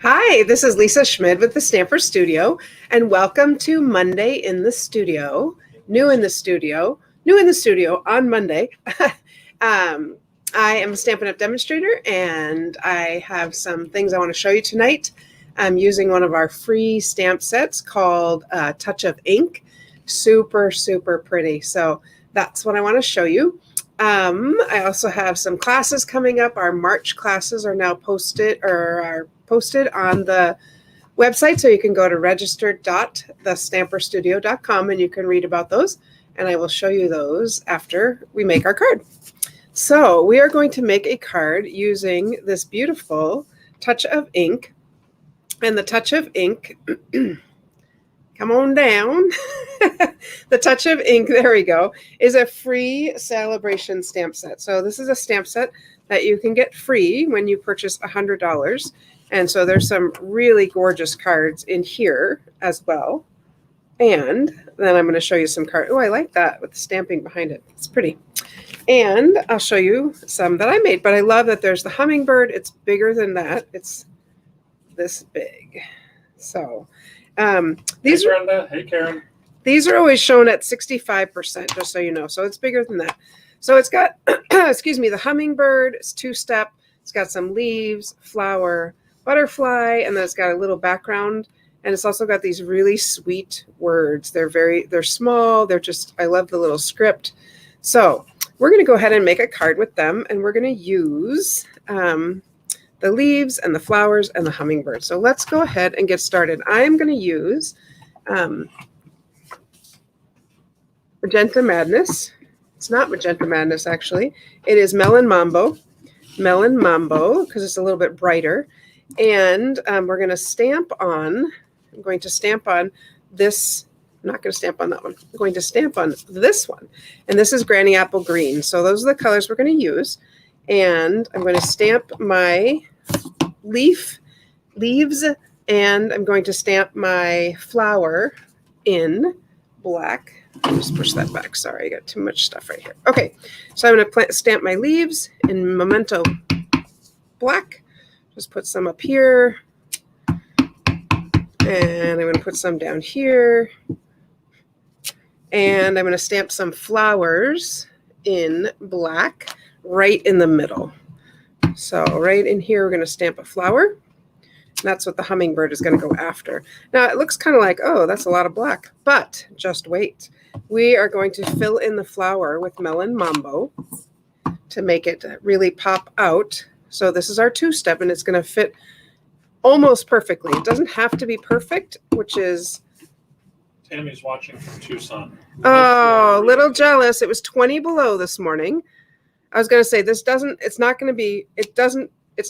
Hi, this is Lisa Schmid with the Stamper Studio, and welcome to Monday in the Studio. New in the studio on Monday. um, I am a Stampin' Up! Demonstrator, and I have some things I want to show you tonight. I'm using one of our free stamp sets called Touch of Ink. Super, super pretty. So that's what I want to show you. I also have some classes coming up. Our March classes are now posted on the website, so you can go to register.thestamperstudio.com and you can read about those, and I will show you those after we make our card. So we are going to make a card using this beautiful Touch of Ink, and the Touch of Ink come on down. The Touch of Ink, there we go, is a free celebration stamp set. So this is a stamp set that you can get free when you purchase $100. And so there's some really gorgeous cards in here as well. And then I'm going to show you some cards. Oh, I like that with the stamping behind it. It's pretty. And I'll show you some that I made. But I love that there's the hummingbird. It's bigger than that. It's this big. So these Hey, Brenda. Hey, Karen. These are always shown at 65%, just so you know. So it's bigger than that. So it's got, excuse me, the hummingbird. It's two-step. It's got some leaves, flower, butterfly, and then it's got a little background. And it's also got these really sweet words. They're small. I love the little script. So we're going to go ahead and make a card with them, and we're going to use the leaves and the flowers and the hummingbird. So let's go ahead and get started. I'm going to use Magenta Madness. It's not Magenta Madness, actually. It is Melon Mambo. Melon Mambo, because it's a little bit brighter. And I'm going to stamp on this. I'm not going to stamp on that one. I'm going to stamp on this one. And this is Granny Apple Green. So those are the colors we're going to use. And I'm going to stamp my leaves, and I'm going to stamp my flower in black. Just push that back. Sorry, I got too much stuff right here. Okay, so I'm going to stamp my leaves in Memento black. Just put some up here, and I'm going to put some down here, and I'm going to stamp some flowers in black right in the middle. So right in here, we're going to stamp a flower. That's what the hummingbird is going to go after. Now, it looks kind of like, oh, that's a lot of black, but just wait. We are going to fill in the flower with Melon Mambo to make it really pop out. So this is our two-step, and it's going to fit almost perfectly. It doesn't have to be perfect, which is... Tammy's watching from Tucson. Oh, little jealous. It was 20 below this morning. I was going to say it's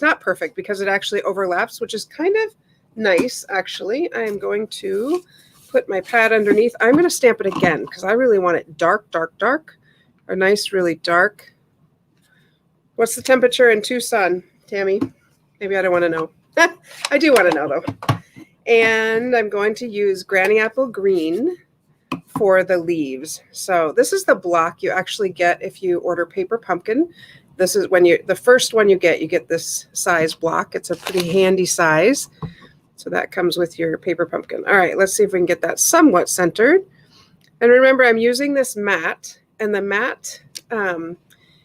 not perfect because it actually overlaps, which is kind of nice, actually. I am going to put my pad underneath. I'm going to stamp it again because I really want it dark, dark, dark. A nice, really dark. What's the temperature in Tucson, Tammy? Maybe I don't want to know. I do want to know, though. And I'm going to use Granny Apple Green for the leaves. So this is the block you actually get if you order Paper Pumpkin. This is the first one you get this size block. It's a pretty handy size. So that comes with your Paper Pumpkin. All right, let's see if we can get that somewhat centered. And remember, I'm using this mat, and the mat,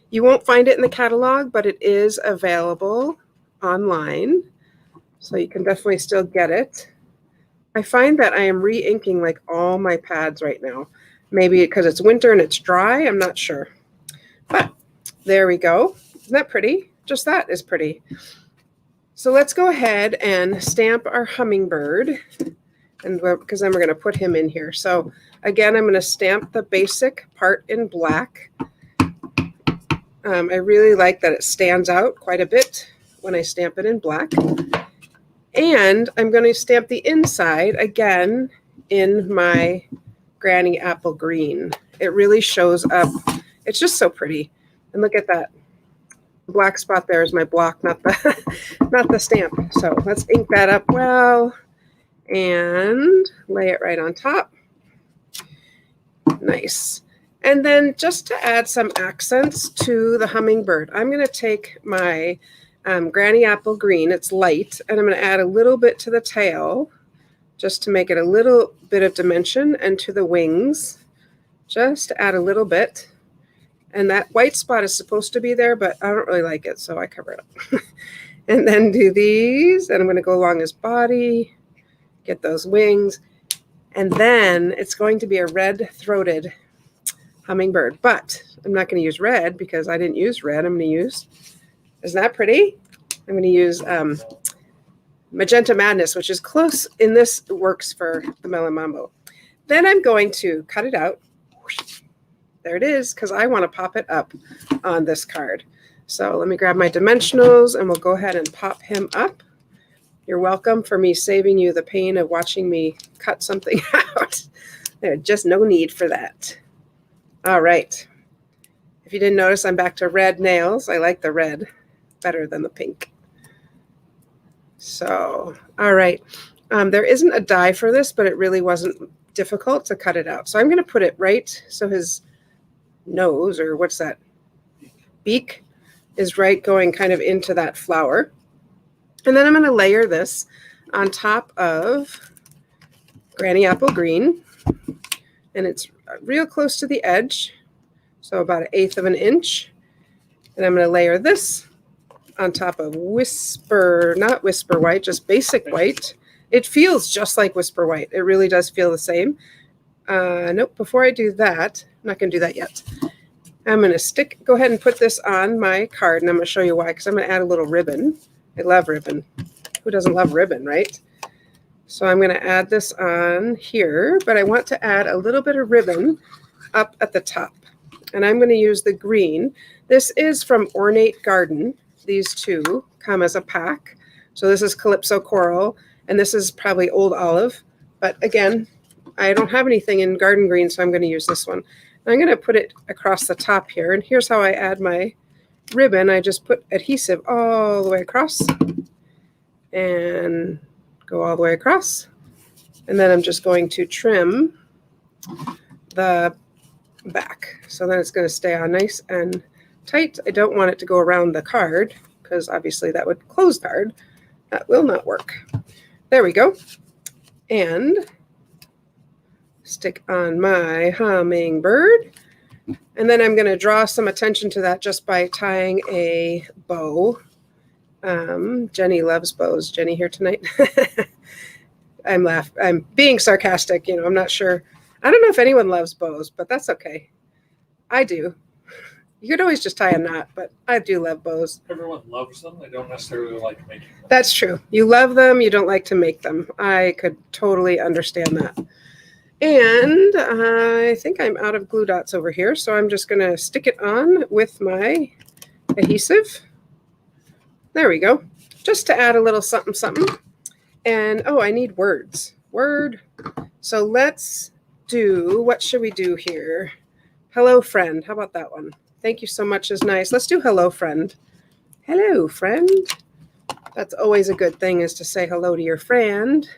you won't find it in the catalog, but it is available online. So you can definitely still get it. I find that I am re-inking like all my pads right now. Maybe because it's winter and it's dry, I'm not sure. But there we go. Isn't that pretty? Just that is pretty. So let's go ahead and stamp our hummingbird, and because then we're going to put him in here. So again, I'm going to stamp the basic part in black. I really like that it stands out quite a bit when I stamp it in black. And I'm going to stamp the inside again in my Granny Apple Green. It really shows up. It's just so pretty. And look at that. The black spot there is my block, not the stamp. So let's ink that up well and lay it right on top. Nice. And then just to add some accents to the hummingbird, I'm going to take my Granny Apple Green. It's light, and I'm going to add a little bit to the tail just to make it a little bit of dimension, and to the wings, just add a little bit. And that white spot is supposed to be there, but I don't really like it, so I cover it up. And then do these, and I'm going to go along his body, get those wings, and then it's going to be a red-throated hummingbird. But I'm not going to use red because I didn't use red. I'm going to use, isn't that pretty? I'm going to use Magenta Madness, which is close in this, works for the Melon Mambo. Then I'm going to cut it out. There it is, because I want to pop it up on this card. So let me grab my dimensionals and we'll go ahead and pop him up. You're welcome for me saving you the pain of watching me cut something out. There's just no need for that. All right. If you didn't notice, I'm back to red nails. I like the red better than the pink. So, all right. There isn't a die for this, but it really wasn't difficult to cut it out. So I'm going to put it right so his nose, or what's that, beak, is right going kind of into that flower. And then I'm going to layer this on top of Granny Apple Green. And it's real close to the edge, so about 1/8 of an inch. And I'm going to layer this on top of Whisper, not Whisper White, just basic white. It feels just like Whisper White. It really does feel the same. Nope, before I do that, I'm not going to do that yet. I'm going to go ahead and put this on my card, and I'm going to show you why, because I'm going to add a little ribbon. I love ribbon. Who doesn't love ribbon, right? So I'm going to add this on here, but I want to add a little bit of ribbon up at the top. And I'm going to use the green. This is from Ornate Garden. These two come as a pack. So this is Calypso Coral, and this is probably Old Olive. But again, I don't have anything in Garden Green, so I'm going to use this one. I'm going to put it across the top here, and here's how I add my ribbon. I just put adhesive all the way across and go all the way across. And then I'm just going to trim the back. So then it's going to stay on nice and tight. I don't want it to go around the card because obviously that would close the card. That will not work. There we go. And stick on my hummingbird. And then I'm going to draw some attention to that just by tying a bow. Jenny loves bows. Jenny here tonight? I'm being sarcastic. I'm not sure. I don't know if anyone loves bows, but that's okay. I do. You could always just tie a knot, but I do love bows. Everyone loves them. They don't necessarily like making them. That's true. You love them. You don't like to make them. I could totally understand that. And I think I'm out of glue dots over here, so I'm just going to stick it on with my adhesive. There we go. Just to add a little something, something. And, oh, I need words. Word. So let's do, what should we do here? Hello, friend. How about that one? Thank you so much is nice. Let's do hello, friend. Hello, friend. That's always a good thing, is to say hello to your friend.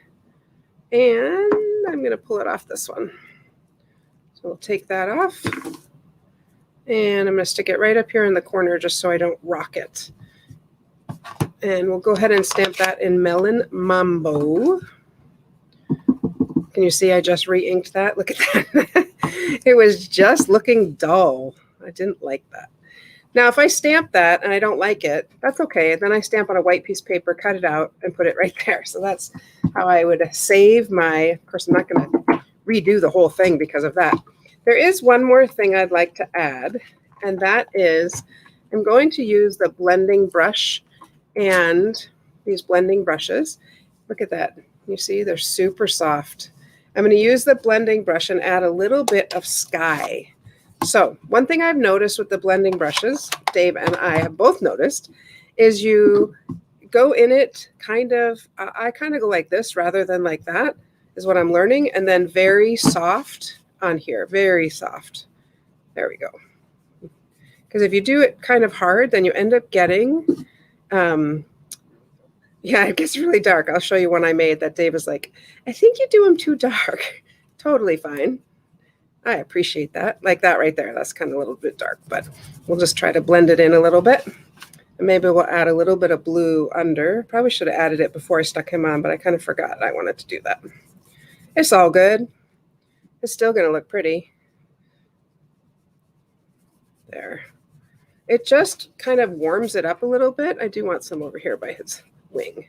And I'm going to pull it off this one. So we'll take that off. And I'm going to stick it right up here in the corner just so I don't rock it. And we'll go ahead and stamp that in Melon Mambo. Can you see I just re-inked that? Look at that. It was just looking dull. I didn't like that. Now, if I stamp that and I don't like it, that's okay. Then I stamp on a white piece of paper, cut it out, and put it right there. So that's how I would save my, of course, I'm not going to redo the whole thing because of that. There is one more thing I'd like to add, and that is I'm going to use the blending brush and these blending brushes. Look at that. You see, they're super soft. I'm going to use the blending brush and add a little bit of sky. So one thing I've noticed with the blending brushes, Dave and I have both noticed, is you go in it kind of, I kind of go like this rather than like that, is what I'm learning. And then very soft on here, very soft. There we go. Because if you do it kind of hard, then you end up getting, yeah, it gets really dark. I'll show you one I made that Dave was like, I think you do them too dark. Totally fine. I appreciate that. Like that right there. That's kind of a little bit dark, but we'll just try to blend it in a little bit. And maybe we'll add a little bit of blue under. Probably should have added it before I stuck him on, but I kind of forgot I wanted to do that. It's all good. It's still going to look pretty. There. It just kind of warms it up a little bit. I do want some over here by his wing.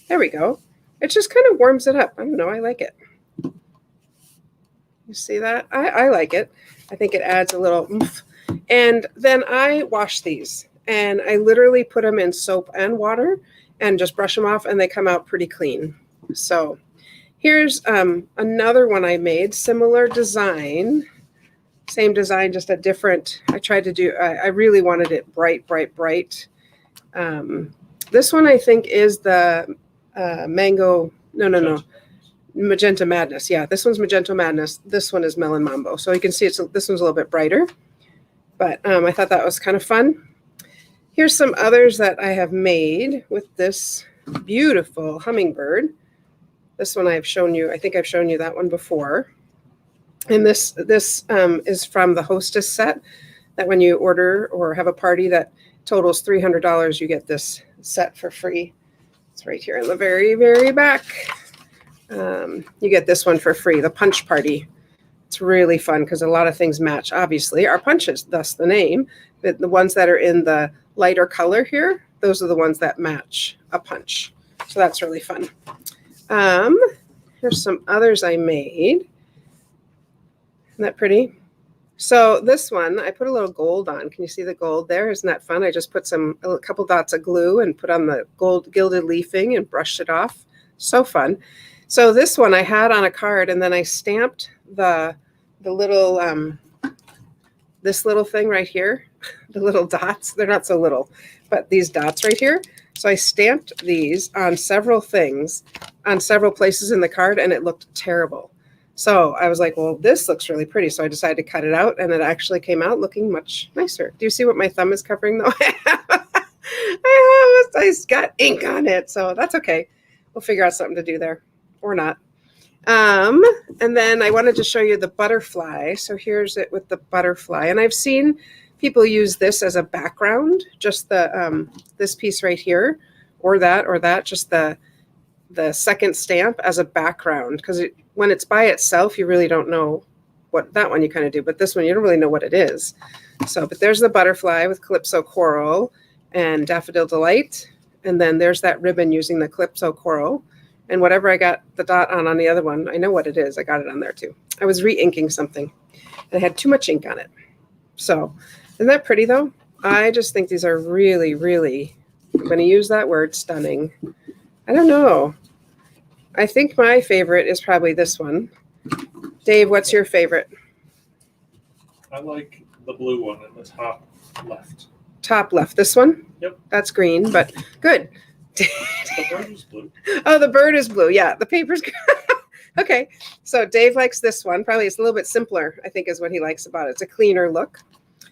There we go. It just kind of warms it up. I don't know. I like it. You see that? I like it. I think it adds a little oomph. And then I wash these. And I literally put them in soap and water and just brush them off, and they come out pretty clean. So here's another one I made. Similar design. Same design, just a different, I tried to do, I really wanted it bright, bright, bright. This one I think is the mango, no, Magenta Madness. Yeah, this one's Magenta Madness. This one is Melon Mambo. So you can see this one's a little bit brighter. But I thought that was kind of fun. Here's some others that I have made with this beautiful hummingbird. This one I've shown you, I think I've shown you that one before. And this is from the Hostess set, that when you order or have a party that totals $300, you get this set for free. It's right here in the very, very back. You get this one for free, the Punch Party. It's really fun because a lot of things match, obviously. Our punches, thus the name. The ones that are in the lighter color here, those are the ones that match a punch. So that's really fun. Here's some others I made. Isn't that pretty? So this one, I put a little gold on. Can you see the gold there? Isn't that fun? I just put a couple dots of glue and put on the gold gilded leafing and brushed it off. So fun. So this one I had on a card, and then I stamped the little, this little thing right here, the little dots. They're not so little, but these dots right here. So I stamped these on several things, on several places in the card, and it looked terrible. So I was like, well, this looks really pretty. So I decided to cut it out, and it actually came out looking much nicer. Do you see what my thumb is covering though? I got ink on it. So that's okay. We'll figure out something to do there or not. And then I wanted to show you the butterfly. So here's it with the butterfly. And I've seen people use this as a background, just the this piece right here, or that, just the second stamp as a background, because when it's by itself, you really don't know what that one you kind of do, but this one you don't really know what it is. So, but there's the butterfly with Calypso Coral and Daffodil Delight, and then there's that ribbon using the Calypso Coral, and whatever I got the dot on the other one, I know what it is. I got it on there too. I was re-inking something, and I had too much ink on it. So, isn't that pretty though? I just think these are really, really, I'm going to use that word, stunning. I don't know. I think my favorite is probably this one. Dave, what's your favorite? I like the blue one in the top left. Top left. This one? Yep. That's green, but good. The bird is blue. Oh, the bird is blue. Yeah, the paper's good. Okay, so Dave likes this one. Probably it's a little bit simpler, I think, is what he likes about it. It's a cleaner look.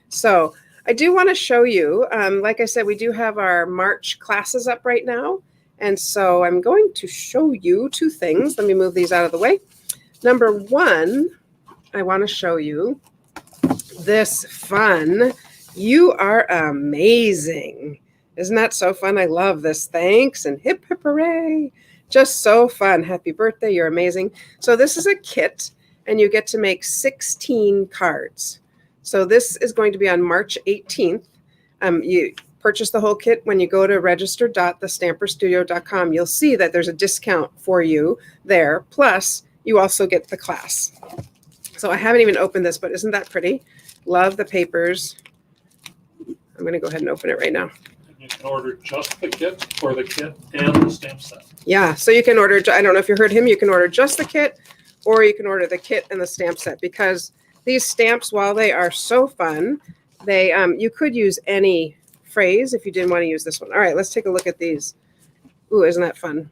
So I do want to show you, like I said, we do have our March classes up right now. And so I'm going to show you two things. Let me move these out of the way. Number one, I want to show you this fun. You are amazing. Isn't that so fun? I love this. Thanks and hip, hip, hooray. Just so fun. Happy birthday. You're amazing. So this is a kit, and you get to make 16 cards. So this is going to be on March 18th. You purchase the whole kit. When you go to register.thestamperstudio.com, you'll see that there's a discount for you there. Plus, you also get the class. So I haven't even opened this, but isn't that pretty? Love the papers. I'm going to go ahead and open it right now. You can order just the kit or the kit and the stamp set. Yeah, so you can order, I don't know if you heard him, you can order just the kit, or you can order the kit and the stamp set, because these stamps, while they are so fun, they you could use any phrase if you didn't want to use this one. All right, let's take a look at these. Ooh, isn't that fun?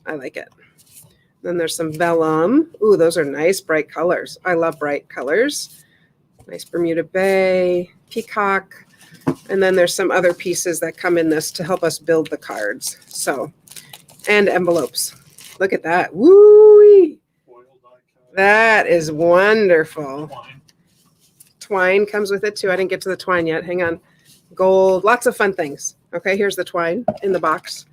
I like it. Then there's some vellum. Ooh, those are nice bright colors. I love bright colors. Nice Bermuda Bay, peacock. And then there's some other pieces that come in this to help us build the cards. So, and envelopes. Look at that. Woo! That is wonderful. Twine comes with it too. I didn't get to the twine yet. Hang on. Gold, lots of fun things. Okay, here's the twine in the box.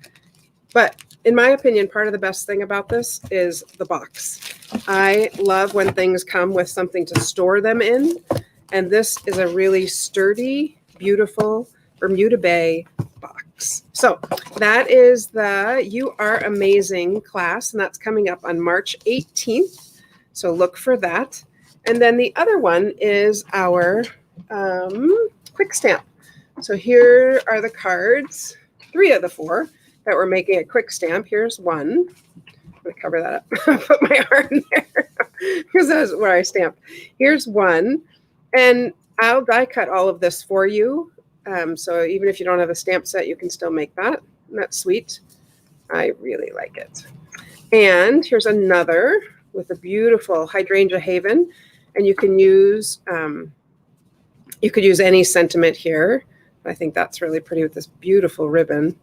But in my opinion, part of the best thing about this is the box. I love when things come with something to store them in. And this is a really sturdy, beautiful Bermuda Bay box. So that is the You Are Amazing class, and that's coming up on March 18th. So look for that. And then the other one is our quick stamp. So here are the cards, 3 of the 4 that we're making a quick stamp. Here's one. I'm going to cover that up. Put my arm there because that's where I stamped. Here's one. And I'll die cut all of this for you. So even if you don't have a stamp set, you can still make that. And that's sweet. I really like it. And here's another with a beautiful hydrangea haven. And you can use, you could use any sentiment here. I think that's really pretty with this beautiful ribbon.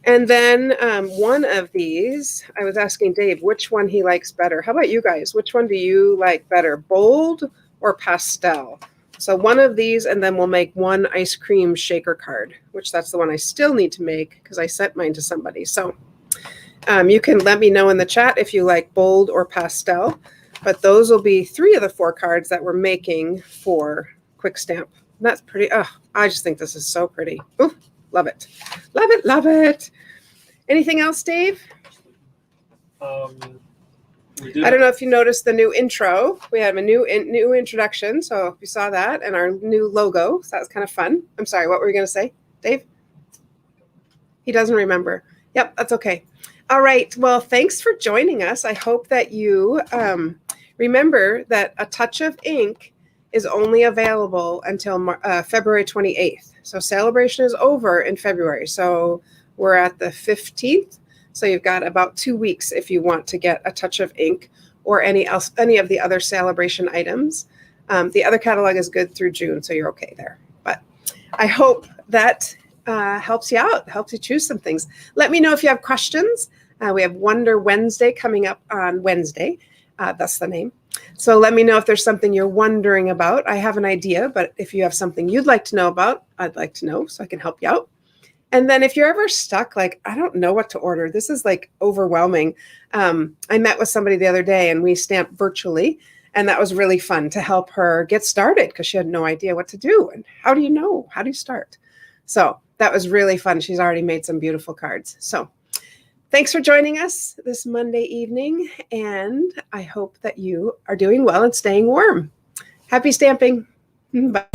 And then one of these, I was asking Dave which one he likes better. How about you guys? Which one do you like better, bold or pastel? So one of these, and then we'll make one ice cream shaker card, which that's the one I still need to make because I sent mine to somebody. So you can let me know in the chat if you like bold or pastel. But those will be 3 of the 4 cards that we're making for quick stamp. And that's pretty. Oh, I just think this is so pretty. Ooh, love it. Love it. Love it. Anything else, Dave? I don't know if you noticed the new intro. We have a new introduction. So if you saw that, and our new logo. So that was kind of fun. I'm sorry. What were you going to say, Dave? He doesn't remember. Yep, that's okay. All right. Well, thanks for joining us. I hope that you remember that A Touch of Ink is only available until February 28th. So celebration is over in February. So we're at the 15th. So you've got about 2 weeks if you want to get A Touch of Ink or any of the other celebration items. The other catalog is good through June, so you're okay there. But I hope that helps you out, helps you choose some things. Let me know if you have questions. We have Wonder Wednesday coming up on Wednesday. That's the name. So let me know if there's something you're wondering about. I have an idea, but if you have something you'd like to know about, I'd like to know so I can help you out. And then if you're ever stuck, like, I don't know what to order, this is like overwhelming. I met with somebody the other day and we stamped virtually, and that was really fun to help her get started because she had no idea what to do. And how do you know? How do you start? So that was really fun. She's already made some beautiful cards. So thanks for joining us this Monday evening, and I hope that you are doing well and staying warm. Happy stamping. Bye.